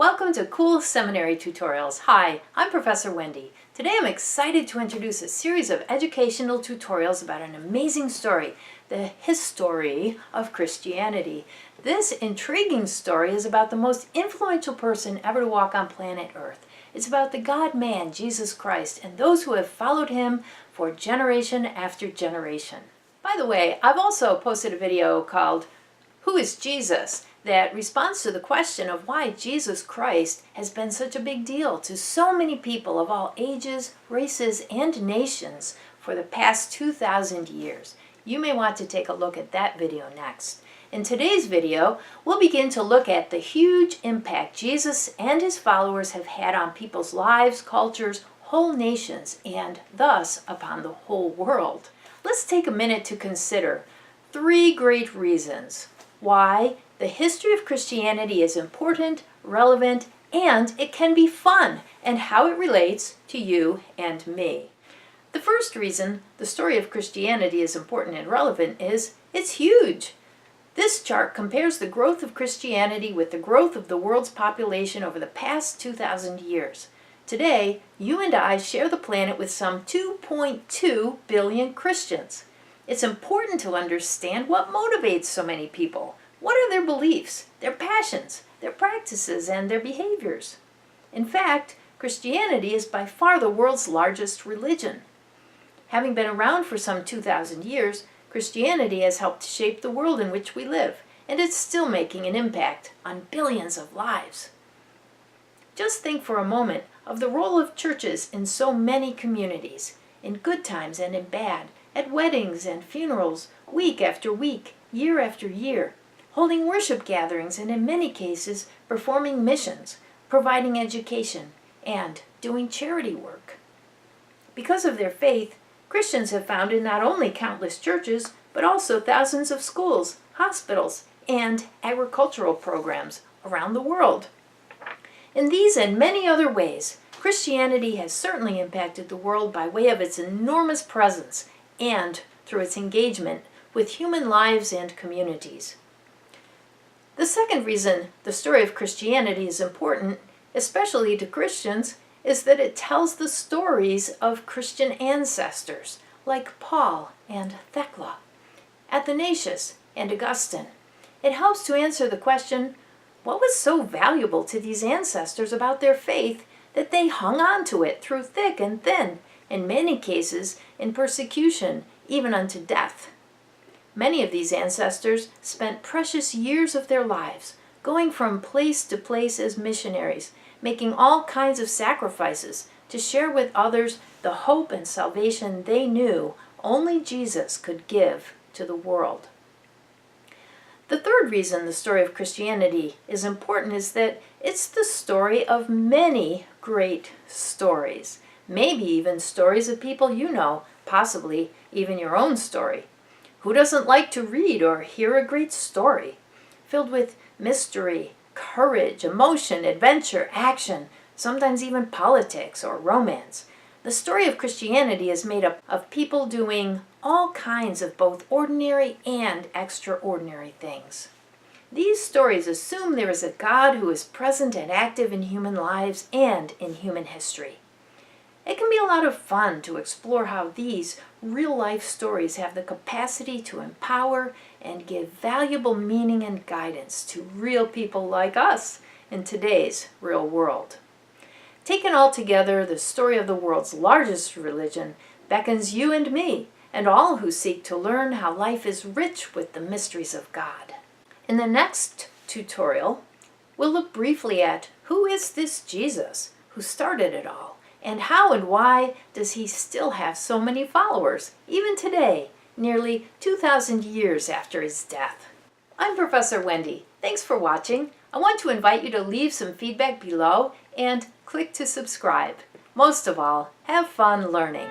Welcome to Cool Seminary Tutorials. Hi, I'm Professor Wendy. Today I'm excited to introduce a series of educational tutorials about an amazing story, the history of Christianity. This intriguing story is about the most influential person ever to walk on planet Earth. It's about the God-man, Jesus Christ, and those who have followed him for generation after generation. By the way, I've also posted a video called Who is Jesus? That responds to the question of why Jesus Christ has been such a big deal to so many people of all ages, races, and nations for the past 2,000 years. You may want to take a look at that video next. In today's video, we'll begin to look at the huge impact Jesus and his followers have had on people's lives, cultures, whole nations, and thus upon the whole world. Let's take a minute to consider 3 great reasons why the history of Christianity is important, relevant, and it can be fun, and how it relates to you and me. The first reason the story of Christianity is important and relevant is it's huge. This chart compares the growth of Christianity with the growth of the world's population over the past 2,000 years. Today, you and I share the planet with some 2.2 billion Christians. It's important to understand what motivates so many people. What are their beliefs, their passions, their practices, and their behaviors? In fact, Christianity is by far the world's largest religion. Having been around for some 2,000 years, Christianity has helped shape the world in which we live, and it's still making an impact on billions of lives. Just think for a moment of the role of churches in so many communities, in good times and in bad, at weddings and funerals, week after week, year after year, holding worship gatherings and in many cases performing missions, providing education, and doing charity work. Because of their faith, Christians have founded not only countless churches, but also thousands of schools, hospitals, and agricultural programs around the world. In these and many other ways, Christianity has certainly impacted the world by way of its enormous presence and through its engagement with human lives and communities. The second reason the story of Christianity is important, especially to Christians, is that it tells the stories of Christian ancestors like Paul and Thecla, Athanasius and Augustine. It helps to answer the question, what was so valuable to these ancestors about their faith that they hung on to it through thick and thin, in many cases in persecution, even unto death? Many of these ancestors spent precious years of their lives going from place to place as missionaries, making all kinds of sacrifices to share with others the hope and salvation they knew only Jesus could give to the world. The third reason the story of Christianity is important is that it's the story of many great stories, maybe even stories of people you know, possibly even your own story. Who doesn't like to read or hear a great story, filled with mystery, courage, emotion, adventure, action, sometimes even politics or romance? The story of Christianity is made up of people doing all kinds of both ordinary and extraordinary things. These stories assume there is a God who is present and active in human lives and in human history. It can be a lot of fun to explore how these real-life stories have the capacity to empower and give valuable meaning and guidance to real people like us in today's real world. Taken all together, the story of the world's largest religion beckons you and me, and all who seek to learn how life is rich with the mysteries of God. In the next tutorial, we'll look briefly at who is this Jesus who started it all, and how and why does he still have so many followers, even today, nearly 2,000 years after his death. I'm Professor Wendy. Thanks for watching. I want to invite you to leave some feedback below and click to subscribe. Most of all, have fun learning.